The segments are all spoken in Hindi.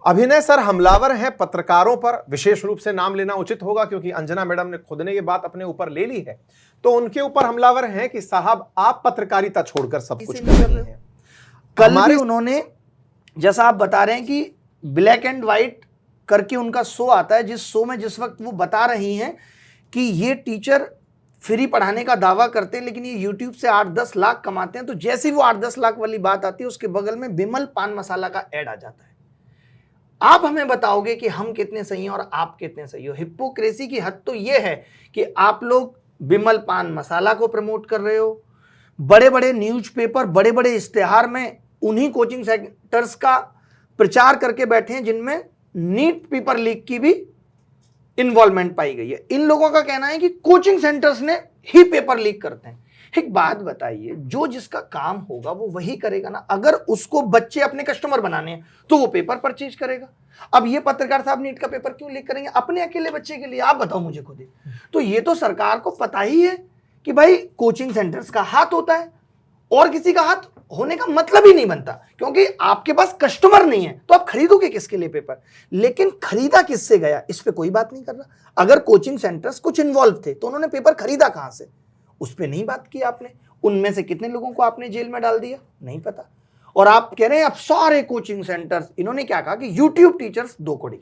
अभिनय सर हमलावर हैं पत्रकारों पर, विशेष रूप से नाम लेना उचित होगा क्योंकि अंजना मैडम ने खुद ने ये बात अपने ऊपर ले ली है, तो उनके ऊपर हमलावर हैं कि साहब आप पत्रकारिता छोड़कर सब कुछ कर रहे हैं। कल भी उन्होंने, जैसा आप बता रहे हैं कि ब्लैक एंड व्हाइट करके उनका शो आता है, जिस शो में जिस वक्त वो बता रही हैं कि ये टीचर फ्री पढ़ाने का दावा करते हैं लेकिन ये यूट्यूब से 8-10 लाख कमाते हैं, तो जैसी वो 8-10 लाख वाली बात आती है उसके बगल में बिमल पान मसाला का ऐड आ जाता है। आप हमें बताओगे कि हम कितने सही हैं और आप कितने सही हो। हिपोक्रेसी की हद तो ये है कि आप लोग बिमल पान मसाला को प्रमोट कर रहे हो, बड़े बड़े न्यूज़पेपर, बड़े बड़े इश्तेहार में उन्हीं कोचिंग सेंटर्स का प्रचार करके बैठे हैं जिनमें नीट पेपर लीक की भी इन्वॉल्वमेंट पाई गई है। इन लोगों का कहना है कि कोचिंग सेंटर्स ने ही पेपर लीक करते हैं। एक बात बताइए, जो जिसका काम होगा वो वही करेगा ना। अगर उसको बच्चे अपने कस्टमर बनाने हैं तो वो पेपर परचेज करेगा। अब ये पत्रकार साहब नीट का पेपर क्यों लीक करेंगे? अपने अकेले बच्चे के लिए? आप बताओ मुझे खुद ही। तो ये तो सरकार को पता ही है कि भाई कोचिंग सेंटर्स का हाथ होता है और किसी का हाथ होने का मतलब ही नहीं बनता, क्योंकि आपके पास कस्टमर नहीं है तो आप खरीदोगे किसके लिए पेपर? लेकिन खरीदा किससे गया इस पे कोई बात नहीं कर रहा। अगर कोचिंग सेंटर्स कुछ इन्वॉल्व थे तो उन्होंने पेपर खरीदा कहां से, उस पर नहीं बात की आपने। उनमें से कितने लोगों को आपने जेल में डाल दिया, नहीं पता। और आप कह रहे हैं अब सारे कोचिंग सेंटर्स, इन्होंने क्या कहा कि यूट्यूब टीचर्स 2 करोड़।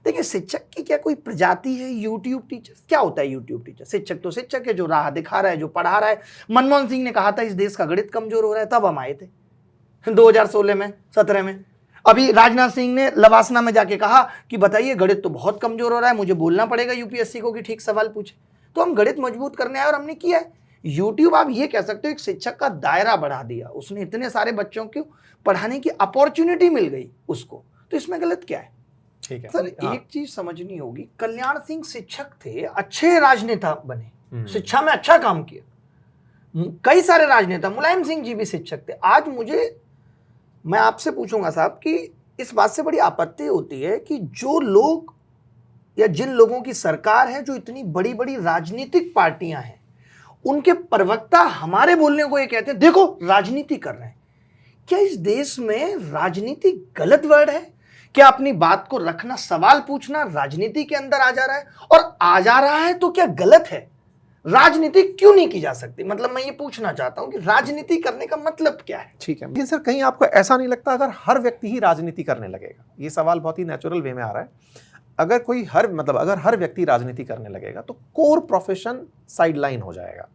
देखिए, शिक्षक की क्या कोई प्रजाति है यूट्यूब टीचर्स? क्या होता है यूट्यूब टीचर? शिक्षक तो शिक्षक है, जो राह दिखा रहा है, जो पढ़ा रहा है। मनमोहन सिंह ने कहा था इस देश का गणित कमजोर हो रहा है, तब हम आए थे 2016 में, 17 में। अभी राजनाथ सिंह ने लवासना में जाके कहा कि बताइए गणित तो बहुत कमजोर हो रहा है, मुझे बोलना पड़ेगा यूपीएससी को कि ठीक सवाल पूछे। तो हम गणित मजबूत करने आए और हमने किया है। यूट्यूब, आप ये कह सकते हो एक शिक्षक का दायरा बढ़ा दिया, उसने इतने सारे बच्चों को पढ़ाने की अपॉर्चुनिटी मिल गई उसको, तो इसमें गलत क्या है? ठीक है सर, एक चीज समझनी होगी, कल्याण सिंह शिक्षक थे, अच्छे राजनेता बने, शिक्षा में अच्छा काम किया। कई सारे राजनेता, मुलायम सिंह जी भी शिक्षक थे। आज मैं आपसे पूछूंगा साहब कि इस बात से बड़ी आपत्ति होती है कि जो लोग या जिन लोगों की सरकार है, जो इतनी बड़ी बड़ी राजनीतिक पार्टियां हैं, उनके प्रवक्ता हमारे बोलने को ये कहते हैं देखो राजनीति कर रहे हैं। क्या इस देश में राजनीति गलत वर्ड है? क्या अपनी बात को रखना, सवाल पूछना राजनीति के अंदर आ जा रहा है? और आ जा रहा है तो क्या गलत है? राजनीति क्यों नहीं की जा सकती? मतलब मैं ये पूछना चाहता हूं कि राजनीति करने का मतलब क्या है? ठीक है, लेकिन सर कहीं आपको ऐसा नहीं लगता अगर हर व्यक्ति ही राजनीति करने लगेगा, ये सवाल बहुत ही नेचुरल वे में आ रहा है, अगर हर व्यक्ति राजनीति करने लगेगा तो कोर प्रोफेशन साइडलाइन हो जाएगा।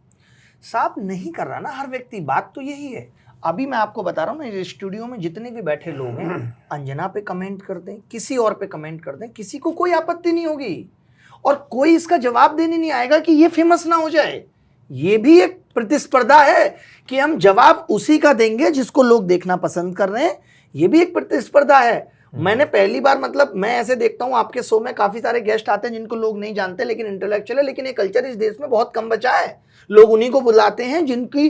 साहब, नहीं कर रहा ना हर व्यक्ति, बात तो यही है। अभी मैं आपको बता रहा हूँ ना, स्टूडियो में जितने भी बैठे लोग हैं, अंजना पे कमेंट कर दें, किसी और पे कमेंट कर दें, किसी को कोई आपत्ति नहीं होगी और कोई इसका जवाब देने नहीं आएगा कि ये फेमस ना हो जाए। ये भी एक प्रतिस्पर्धा है कि हम जवाब उसी का देंगे जिसको लोग देखना पसंद कर रहे हैं। ये भी एक प्रतिस्पर्धा है। मैंने पहली बार, मतलब मैं ऐसे देखता हूँ आपके शो में काफी सारे गेस्ट आते हैं जिनको लोग नहीं जानते, लेकिन इंटेलेक्चुअल है, लेकिन ये कल्चर इस देश में बहुत कम बचा है। लोग उन्हीं को बुलाते हैं जिनकी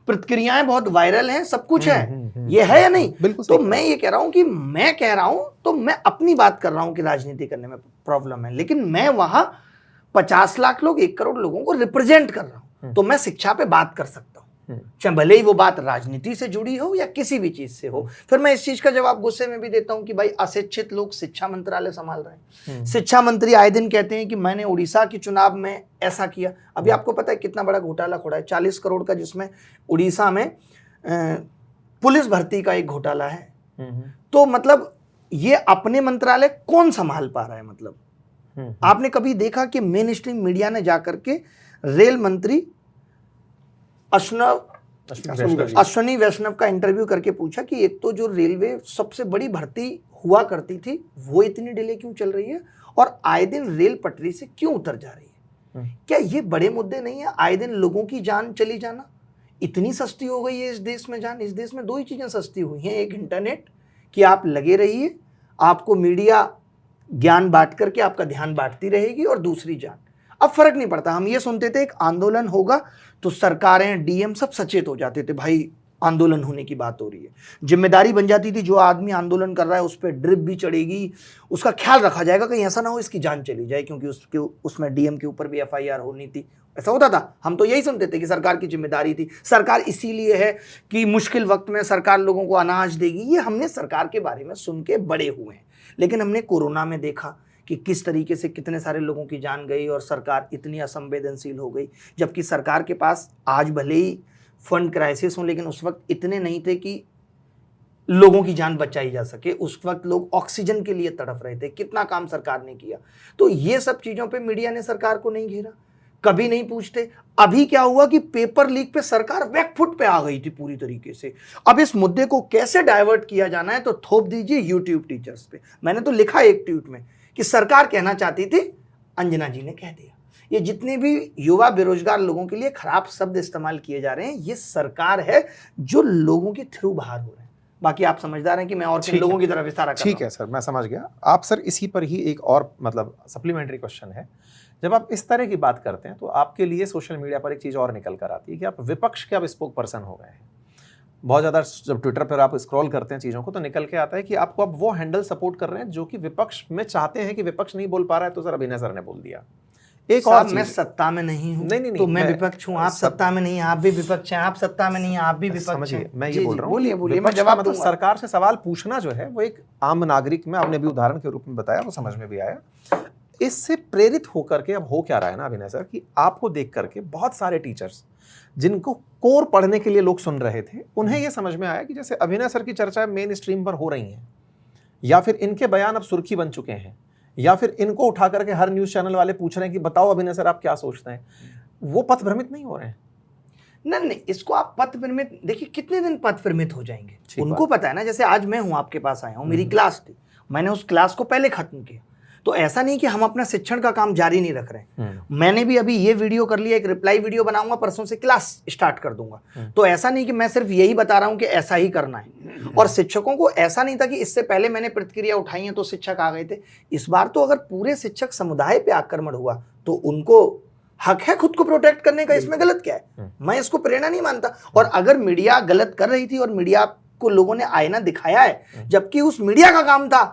प्रतिक्रियाएं बहुत वायरल हैं, सब कुछ है। ये है या नहीं? बिल्कुल। तो मैं ये कह रहा हूं कि मैं कह रहा हूं तो मैं अपनी बात कर रहा हूं कि राजनीति करने में प्रॉब्लम है, लेकिन मैं वहां 50 लाख लोग, 1 करोड़ लोगों को रिप्रेजेंट कर रहा हूं, तो मैं शिक्षा पे बात कर सकता हूं, चाहे भले ही वो बात राजनीति से जुड़ी हो या किसी भी चीज से हो। फिर मैं इस चीज का जवाब गुस्से में भी देता हूं कि भाई अशिक्षित लोग शिक्षा मंत्रालय संभाल रहे हैं। शिक्षा मंत्री आए दिन कहते हैं कि मैंने उड़ीसा के चुनाव में ऐसा किया। अभी आपको पता है कितना बड़ा घोटाला खोड़ा है, 40 करोड़ का, जिसमें उड़ीसा में पुलिस भर्ती का एक घोटाला है। तो मतलब ये अपने मंत्रालय कौन संभाल पा रहा है? मतलब आपने कभी देखा कि मेन स्ट्रीम मीडिया ने जाकर के रेल मंत्री अश्वनी वैष्णव का इंटरव्यू करके पूछा कि एक तो जो रेलवे सबसे बड़ी भर्ती हुआ करती थी वो इतनी डिले क्यों चल रही है और आए दिन रेल पटरी से क्यों उतर जा रही है? क्या ये बड़े मुद्दे नहीं है? आए दिन लोगों की जान चली जाना, इतनी सस्ती हो गई है इस देश में जान। इस देश में 2 ही चीजें सस्ती हुई हैं, एक इंटरनेट कि आप लगे रहिए, आपको मीडिया ज्ञान बांट करके आपका ध्यान बांटती रहेगी, और दूसरी जान। अब फर्क नहीं पड़ता। हम ये सुनते थे एक आंदोलन होगा तो सरकारें, डीएम सब सचेत हो जाते थे, भाई आंदोलन होने की बात हो रही है। जिम्मेदारी बन जाती थी, जो आदमी आंदोलन कर रहा है उस पर ड्रिप भी चढ़ेगी, उसका ख्याल रखा जाएगा कहीं ऐसा ना हो इसकी जान चली जाए, क्योंकि उसमें डीएम के ऊपर भी एफआईआर होनी थी। ऐसा होता था, हम तो यही सुनते थे कि सरकार की जिम्मेदारी थी, सरकार इसीलिए है कि मुश्किल वक्त में सरकार लोगों को अनाज देगी। ये हमने सरकार के बारे में सुन के बड़े हुए हैं, लेकिन हमने कोरोना में देखा कि किस तरीके से कितने सारे लोगों की जान गई और सरकार इतनी असंवेदनशील हो गई, जबकि सरकार के पास आज भले ही फंड क्राइसिस हो लेकिन उस वक्त इतने नहीं थे कि लोगों की जान बचाई जा सके। उस वक्त लोग ऑक्सीजन के लिए तड़प रहे थे, कितना काम सरकार ने किया। तो ये सब चीजों पे मीडिया ने सरकार को नहीं घेरा, कभी नहीं पूछते। अभी क्या हुआ कि पेपर लीक पे सरकार बैकफुट पे आ गई थी पूरी तरीके से। अब इस मुद्दे को कैसे डाइवर्ट किया जाना है तो थोप दीजिए यूट्यूब टीचर्स पे। मैंने तो लिखा एक ट्वीट में कि सरकार कहना चाहती थी, अंजना जी ने कह दिया। ये जितने भी युवा बेरोजगार लोगों के लिए खराब शब्द इस्तेमाल किए जा रहे हैं, ये सरकार है जो लोगों के थ्रू बाहर हो रहे हैं। बाकी आप समझदार हैं कि मैं और किन लोगों की तरफ इशारा कर रहा हूं। ठीक है सर, मैं समझ गया। आप सर इसी पर ही एक और मतलब सप्लीमेंट्री क्वेश्चन है, जब आप इस तरह की बात करते हैं तो आपके लिए सोशल मीडिया पर एक चीज़ और निकल कर आती है कि आप विपक्ष के अब स्पोक पर्सन हो गए हैं। बहुत ज़्यादा जब ट्विटर पर आप स्क्रॉल करते हैं चीज़ों को तो निकल के आता है कि आपको अब वो हैंडल सपोर्ट कर रहे हैं जो कि विपक्ष में चाहते हैं कि विपक्ष नहीं बोल पा रहा है, तो सर अभिनय सर ने बोल दिया। एक और मैं सत्ता में नहीं हूं, नहीं, तो मैं विपक्ष हूं। आप सत्ता में नहीं, आप भी विपक्ष हैं। आप सत्ता में नहीं, आप भी विपक्ष हैं। मैं ये बोल रहा हूं, बोलिए, मैं जवाब दूंगा। सरकार से सवाल पूछना जो है वो एक आम नागरिक में, आपने भी उदाहरण के रूप में बताया, वो समझ में भी आया। इससे प्रेरित होकर के अब हो क्या रहा है ना अभिनय सर, कि आपको देख करके बहुत सारे टीचर्स जिनको कोर पढ़ने के लिए लोग सुन रहे थे, उन्हें यह समझ में आया कि जैसे अभिनय सर की चर्चा मेन स्ट्रीम पर हो रही है, या फिर इनके बयान अब सुर्खी बन चुके हैं, या फिर इनको उठा करके हर न्यूज़ चैनल वाले पूछ रहे हैं कि बताओ अभिनय सर आप क्या सोचते हैं, वो पथ भ्रमित नहीं हो रहे हैं। नहीं, इसको आप पथ भ्रमित देखिए, कितने दिन पथ भ्रमित हो जाएंगे। उनको पता है ना, जैसे आज मैं हूं आपके पास आया हूं, मेरी क्लास थी, मैंने उस क्लास को पहले खत्म किया। तो ऐसा नहीं कि हम अपना शिक्षण का काम जारी नहीं रख रहे हैं। मैंने भी अभी ये वीडियो कर लिया, एक रिप्लाई वीडियो बनाऊंगा, परसों से क्लास स्टार्ट कर दूंगा। तो ऐसा नहीं कि मैं सिर्फ यही बता रहा हूं कि ऐसा ही करना है। और शिक्षकों को ऐसा नहीं था कि इससे पहले मैंने प्रतिक्रिया उठाई है तो शिक्षक आ गए थे। इस बार तो अगर पूरे शिक्षक समुदाय पे आक्रमण हुआ तो उनको हक है खुद को प्रोटेक्ट करने का। इसमें गलत क्या है? मैं इसको प्रेरणा नहीं मानता। और अगर मीडिया गलत कर रही थी और मीडिया को लोगों ने आईना दिखाया है, जबकि उस मीडिया का काम था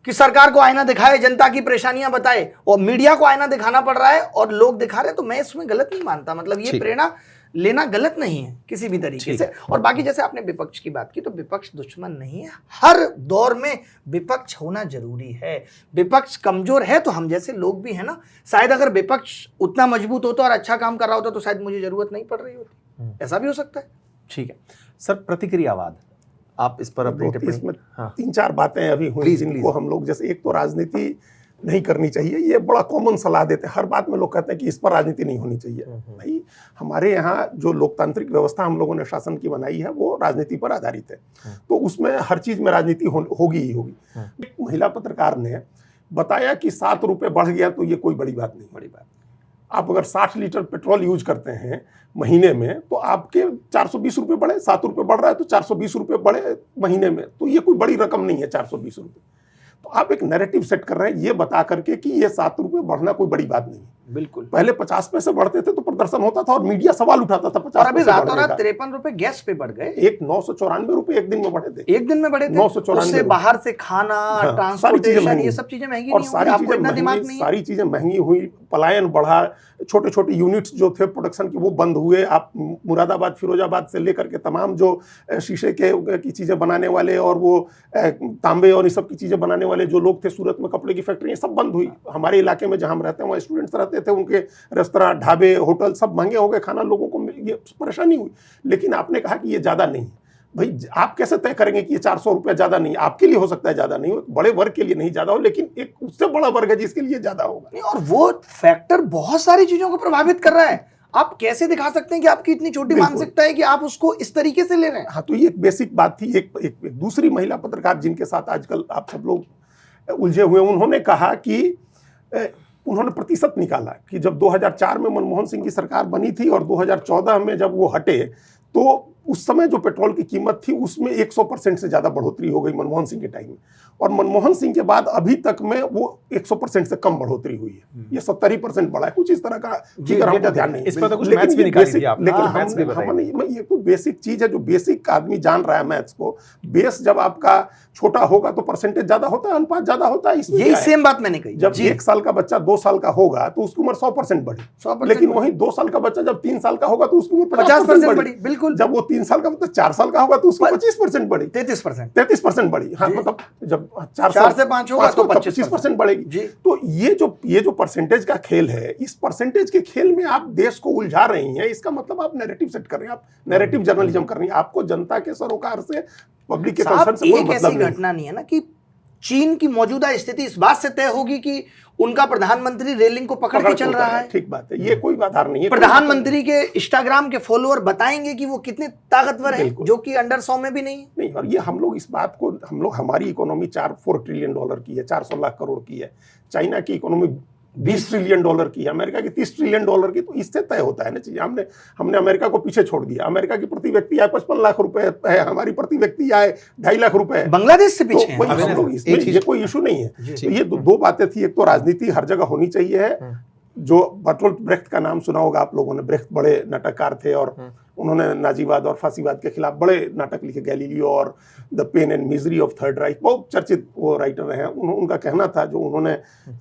कि सरकार को आईना दिखाए, जनता की परेशानियां बताए, और मीडिया को आईना दिखाना पड़ रहा है और लोग दिखा रहे हैं, तो मैं इसमें गलत नहीं मानता। मतलब ये प्रेरणा लेना गलत नहीं है किसी भी तरीके से। और बाकी जैसे आपने विपक्ष की बात की, तो विपक्ष दुश्मन नहीं है। हर दौर में विपक्ष होना जरूरी है। विपक्ष कमजोर है तो हम जैसे लोग भी है ना, शायद अगर विपक्ष उतना मजबूत होता और अच्छा काम कर रहा होता तो शायद मुझे जरूरत नहीं पड़ रही होती। ऐसा भी हो सकता है। ठीक है सर, प्रतिक्रियावाद, आप इस पर अपनी टिप्पणी। इसमें 3-4 बातें अभी हुई जिनको हम लोग, जैसे एक तो राजनीति नहीं करनी चाहिए, ये बड़ा कॉमन सलाह देते हैं। हर बात में लोग कहते हैं कि इस पर राजनीति नहीं होनी चाहिए। भाई, हमारे यहाँ जो लोकतांत्रिक व्यवस्था हम लोगों ने शासन की बनाई है वो राजनीति पर आधारित है, तो उसमें हर चीज में राजनीति होगी ही होगी। एक महिला पत्रकार ने बताया कि 7 रुपये बढ़ गया तो ये कोई बड़ी बात नहीं। बड़ी बात, आप अगर 60 लीटर पेट्रोल यूज करते हैं महीने में तो आपके 420 रुपये बढ़े, 7 रुपये बढ़ रहा है तो 420 रुपये बढ़े महीने में, तो ये कोई बड़ी रकम नहीं है 420 रुपये। तो आप एक नैरेटिव सेट कर रहे हैं ये बता करके कि ये 7 रुपये बढ़ना कोई बड़ी बात नहीं है। बिल्कुल, पहले 50 पैसे बढ़ते थे तो प्रदर्शन होता था और मीडिया सवाल उठाता था 50 अभी रातों रात 53 रुपए गैस पे बढ़ गए। एक 994 रुपए एक दिन में बढ़े थे। एक दिन में बढ़े थे 994। उससे बाहर से खाना, ट्रांसपोर्टेशन, ये सब चीजें महंगी नहीं हुई। आपको इतना दिमाग नहीं है। सारी चीजें महंगी हुई, पलायन बढ़ा, छोटे छोटे यूनिट्स जो थे प्रोडक्शन के वो बंद हुए। आप मुरादाबाद, फिरोजाबाद से लेकर के तमाम जो शीशे की चीजें बनाने वाले और वो तांबे और इस सब की चीजें बनाने वाले जो लोग थे, सूरत में कपड़े की फैक्ट्री, सब बंद हुई। हमारे इलाके में जहां हम रहते हैं वहाँ स्टूडेंट्स रहते थे, उनके रेस्तरां, ढाबे, होटल सब महंगे हो गए, खाना लोगों को ये परेशानी हुई। लेकिन आपने कहा कि ये ज्यादा नहीं। भाई, आप कैसे तय करेंगे कि ये 400 रुपया ज्यादा नहीं? आपके लिए हो सकता है ज्यादा नहीं हो, बड़े वर्ग के लिए नहीं ज्यादा हो, लेकिन एक उससे बड़ा वर्ग है जिसके लिए ज्यादा होगा। और वो फैक्टर बहुत सारी चीजों को प्रभावित कर रहा है। आप कैसे दिखा सकते हैं कि आपकी इतनी छोटी मानसिकता है कि आप उसको इस तरीके से ले रहे हैं? हाँ, तो ये एक बेसिक बात थी। एक दूसरी महिला पत्रकार जिनके साथ आजकल आप सब लोग उलझे हुए, उन्होंने कहा कि उन्होंने प्रतिशत निकाला कि जब 2004 में मनमोहन सिंह की सरकार बनी थी और 2014 में जब वो हटे तो उस समय जो पेट्रोल की कीमत थी उसमें 100% से ज्यादा बढ़ोतरी हो गई मनमोहन सिंह के टाइम में, और मनमोहन सिंह के बाद अभी तक में वो 100% से कम बढ़ोतरी हुई है। ये 70% बढ़ा है, कुछ इस तरह का फिगर हमको ध्यान नहीं। इस पर तो कुछ मैथ्स भी निकाली थी आपने, लेकिन ये तो बेसिक चीज है जो बेसिक आदमी जान रहा है मैथ्स को। बेस जब आपका छोटा होगा तो परसेंटेज ज्यादा होता है, अनुपात ज्यादा होता है। यही सेम बात मैंने कही। जब 1 साल का बच्चा 2 साल का होगा तो उसकी उम्र 100% बढ़ी, लेकिन वही 2 साल का बच्चा जब 3 साल का होगा तो उसकी उम्र 50% बढ़ी। बिल्कुल, जब वो 3 साल का मतलब 4 साल का होगा तो उसकी 25% बढ़ी, 33% बढ़ी। हाँ, मतलब जब 4 से 5 होगा तो 25% बढ़ेगी जी। तो ये जो परसेंटेज का खेल है, इस परसेंटेज के खेल में आप देश को उलझा रही हैं। इसका मतलब आप नैरेटिव सेट कर रहे हैं, आप नैरेटिव जर्नलिज्म कर रही हैं। आपको जनता के सरोकार से, पब्लिक के कंसर्न से कोई मतलब नहीं। घटना नहीं है ना कि चीन की मौजूदा स्थिति इस बात से तय होगी कि उनका प्रधानमंत्री रेलिंग को पकड़ के चल रहा है। ठीक बात है, ये कोई आधार नहीं है। प्रधानमंत्री के इंस्टाग्राम के फॉलोअर बताएंगे कि वो कितने ताकतवर है, जो कि अंडर 100 में भी नहीं। और ये हम लोग इस बात को, हमारी इकोनॉमी 4 ट्रिलियन डॉलर की है, 400 लाख करोड़ की है। चाइना की इकोनॉमी 20 ट्रिलियन डॉलर की है, अमेरिका की 30 ट्रिलियन डॉलर की। तो इससे तय होता है ना चीज़। हमने अमेरिका को पीछे छोड़ दिया। अमेरिका की प्रति व्यक्ति आय 55 लाख रुपए है, हमारी प्रति व्यक्ति आय 2.5 लाख रुपए है। बांग्लादेश से पीछे तो हम लोग इसमें ये कोई इशू नहीं है। तो ये दो बातें थी। एक तो राजनीति हर जगह होनी चाहिए है। जो बर्टोल्ट ब्रेख्ट का नाम सुना होगा आप लोगों ने। ब्रेख्ट बड़े नाटककार थे और उन्होंने नाजीवाद और फांसीवाद के खिलाफ बड़े नाटक लिखे। गैलीलियो और the pain and misery of third Reich, बहुत चर्चित वो राइटर रहे हैं। उनका कहना था, जो उन्होंने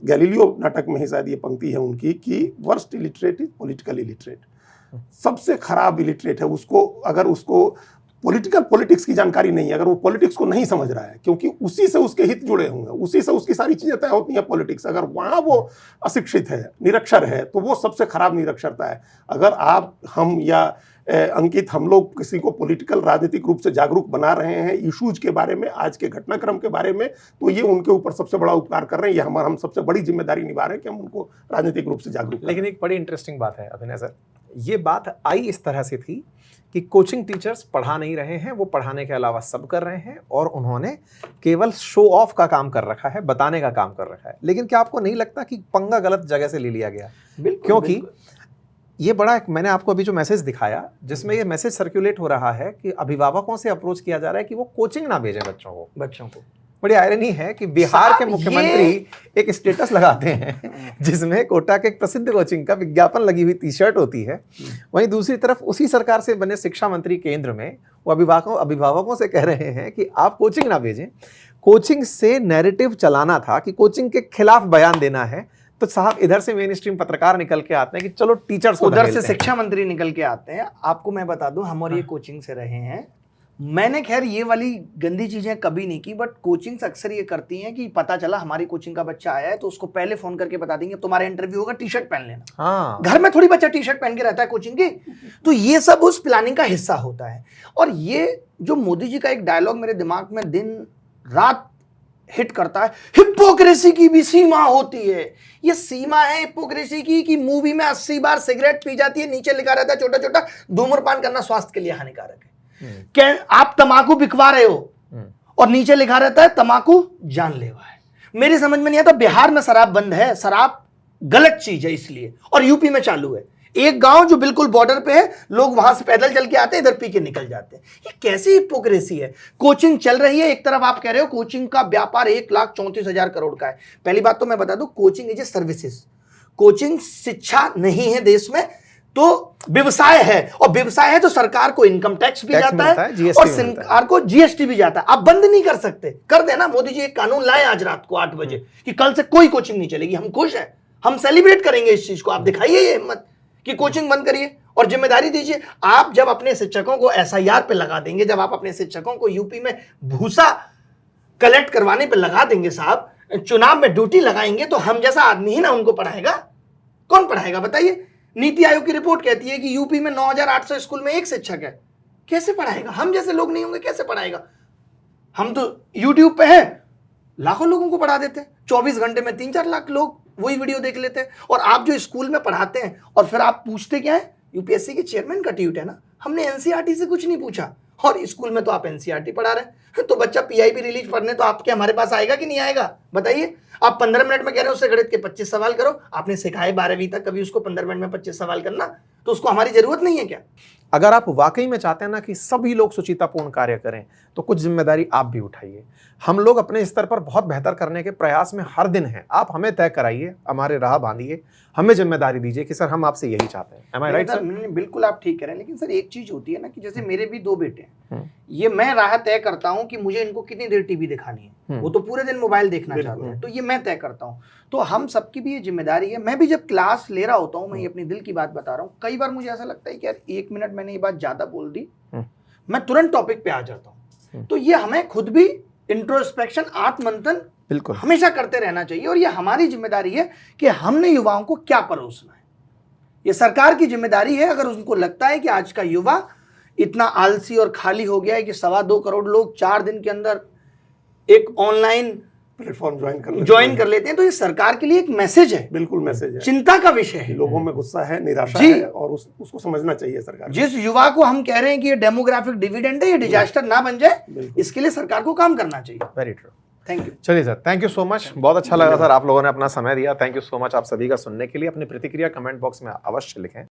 गैलीलियो नाटक में ही शायद ये पंक्ति है उनकी, कि worst illiterate is political illiterate. सबसे खराब इलिटरेट है उसको, अगर उसको पॉलिटिक्स की जानकारी नहीं है, अगर वो पॉलिटिक्स को नहीं समझ रहा है, क्योंकि उसी से उसके हित जुड़े हुए हैं, उसी से उसकी सारी चीजें तय होती हैं पॉलिटिक्स। अगर वहां वो अशिक्षित है, निरक्षर है, तो वो सबसे खराब निरक्षरता है। अगर आप, हम या अंकित, हम लोग किसी को पॉलिटिकल राजनीतिक रूप से जागरूक बना रहे हैं इशूज के बारे में, आज के घटनाक्रम के बारे में, तो ये उनके ऊपर सबसे बड़ा उपकार कर रहे हैं। ये हम सबसे बड़ी जिम्मेदारी निभा रहे हैं कि हम उनको राजनीतिक रूप से जागरूक। लेकिन एक बड़ी इंटरेस्टिंग बात है अभिनय सर, ये बात आई इस तरह से थी कि कोचिंग टीचर्स पढ़ा नहीं रहे हैं, वो पढ़ाने के अलावा सब कर रहे हैं और उन्होंने केवल शो ऑफ का काम कर रखा है, बताने का काम कर रखा है। लेकिन क्या आपको नहीं लगता कि पंगा गलत जगह से ले लिया गया? क्योंकि ये बड़ा एक, मैंने आपको अभी जो मैसेज दिखाया, जिसमें ये मैसेज सर्कुलेट हो रहा है कि अभिभावकों से अप्रोच किया जा रहा है कि वो कोचिंग ना भेजें बच्चों को। बड़ी आयरनी है कि बिहार के मुख्यमंत्री एक स्टेटस लगाते हैं जिसमें कोटा के एक प्रसिद्ध कोचिंग का विज्ञापन लगी हुई टी-शर्ट होती है। वहीं दूसरी तरफ उसी सरकार से बने शिक्षा मंत्री केंद्र में वो अभिभावकों से कह रहे हैं कि आप कोचिंग ना भेजें। कोचिंग से नैरेटिव चलाना था कि कोचिंग के खिलाफ बयान देना है, तो साहब इधर से मेन स्ट्रीम पत्रकार निकल के आते हैं कि चलो टीचर्स को, उधर से शिक्षा मंत्री निकल के आते हैं। आपको मैं बता दूं, हम और ये कोचिंग से रहे हैं। मैंने खैर ये वाली गंदी चीजें कभी नहीं की, बट कोचिंग्स अक्सर ये करती हैं कि पता चला हमारी कोचिंग का बच्चा आया है तो उसको पहले फोन करके बता देंगे तुम्हारा इंटरव्यू होगा, टी-शर्ट पहन लेना। हाँ। घर में थोड़ी बच्चा टी-शर्ट पहन के रहता है कोचिंग की। तो ये सब उस प्लानिंग का हिस्सा होता है। और ये जो मोदी जी का एक डायलॉग मेरे दिमाग में दिन रात हिट करता है, हिपोक्रेसी की भी सीमा होती है। ये सीमा है हिपोक्रेसी की कि मूवी में 80 बार सिगरेट पी जाती है, नीचे लिखा रहता है छोटा छोटा, धूम्रपान करना स्वास्थ्य के लिए हानिकारक है। क्या आप तंबाकू बिकवा रहे हो और नीचे लिखा रहता है तंबाकू जानलेवा है। मेरी समझ में नहीं आता, बिहार में शराब बंद है, शराब गलत चीज है इसलिए, और यूपी में चालू है। एक गांव जो बिल्कुल बॉर्डर पे है, लोग वहां से पैदल चल के आते हैं, इधर पी के निकल जाते हैं। ये कैसी हिपोक्रेसी है? कोचिंग चल रही है, एक तरफ आप कह रहे हो कोचिंग का व्यापार 1,34,000 करोड़ का है। पहली बात तो मैं बता दूं, coaching is a services. Coaching शिक्षा नहीं है देश में, तो व्यवसाय है, और व्यवसाय है तो सरकार को इनकम टैक्स भी जाता है और सरकार को जीएसटी भी जाता है। आप बंद नहीं कर सकते, कर देना। मोदी जी एक कानून लाए आज रात को 8 बजे कि कल से कोई कोचिंग नहीं चलेगी। हम खुश हैं, हम सेलिब्रेट करेंगे इस चीज को। आप दिखाइए ये हिम्मत कि कोचिंग बंद करिए और जिम्मेदारी दीजिए। आप जब अपने शिक्षकों को एसआईआर पे लगा देंगे, जब आप अपने शिक्षकों को यूपी में भूसा कलेक्ट करवाने पे लगा देंगे साहब, चुनाव में ड्यूटी लगाएंगे, तो हम जैसा आदमी ही ना उनको पढ़ाएगा। कौन पढ़ाएगा बताइए? नीति आयोग की रिपोर्ट कहती है कि यूपी में 9,800 स्कूल में एक शिक्षक है। कैसे पढ़ाएगा? हम जैसे लोग नहीं होंगे कैसे पढ़ाएगा? हम तो यूट्यूब पे हैं, लाखों लोगों को पढ़ा देते हैं। 24 घंटे में 3-4 लाख लोग वही वीडियो देख लेते हैं। और आप जो स्कूल में पढ़ाते हैं और फिर आप पूछते क्या है? यूपीएससी के चेयरमैन का ट्वीट है ना, हमने एनसीईआरटी से कुछ नहीं पूछा, और स्कूल में तो आप एनसीईआरटी पढ़ा रहे हैं। तो बच्चा पीआईबी रिलीज पढ़ने तो आपके हमारे पास आएगा कि नहीं आएगा बताइए? आप 15 मिनट में कह रहे हो उससे गणित के 25 सवाल करो। आपने सिखाए 12वीं तक कभी उसको 15 मिनट में 25 सवाल करना? तो उसको हमारी जरूरत नहीं है क्या? अगर आप वाकई में चाहते हैं ना कि सभी लोग सुचितापूर्ण कार्य करें, तो कुछ जिम्मेदारी आप भी उठाइए। हम लोग अपने स्तर पर बहुत बेहतर करने के प्रयास में हर दिन हैं। आप हमें तय कराइए, हमारे राह बांधिए, हमें जिम्मेदारी दीजिए कि सर हम आपसे यही चाहते हैं। Am I right, sir? बिल्कुल आप ठीक कह रहे हैं, लेकिन सर एक चीज होती है ना कि जैसे मेरे भी 2 बेटे हैं, ये मैं राह तय करता हूँ कि मुझे इनको कितनी देर टीवी दिखानी है। वो तो पूरे दिन मोबाइल देखना चाहते हैं, तो ये मैं तय करता हूँ। तो हम सबकी भी ये जिम्मेदारी है। मैं भी जब क्लास ले रहा होता हूँ, मैं ये अपनी दिल की बात बता रहा हूँ, कई बार मुझे ऐसा लगता है कि यार 1 मिनट मैंने ये बात ज्यादा बोल दी, मैं तुरंत टॉपिक पे आ जाता हूं। तो ये हमें खुद भी इंट्रोस्पेक्शन, आत्ममंथन बिल्कुल हमेशा करते रहना चाहिए, और ये हमारी जिम्मेदारी है कि हमने युवाओं को क्या परोसना है। ये सरकार की जिम्मेदारी है। अगर उनको लगता है कि आज का युवा इतना आलसी और खाली हो गया है कि 2.25 करोड़ लोग 4 दिन के अंदर एक ऑनलाइन प्लेटफॉर्म ज्वाइन कर लेते हैं, तो ये सरकार के लिए एक मैसेज है, बिल्कुल मैसेज है, चिंता का विषय है। लोगों में गुस्सा है, निराशा जी। है, और उसको समझना चाहिए सरकार को। जिस युवा को हम कह रहे हैं कि ये डेमोग्राफिक डिविडेंड है, ये डिजास्टर ना बन जाए, इसके लिए सरकार को काम करना चाहिए। Very true. Thank you. चलिए sir, thank you so much, बहुत अच्छा लगा सर, आप लोगों ने अपना समय दिया। थैंक यू सो मच आप सभी का सुनने के लिए। अपनी प्रतिक्रिया कमेंट बॉक्स में अवश्य लिखें।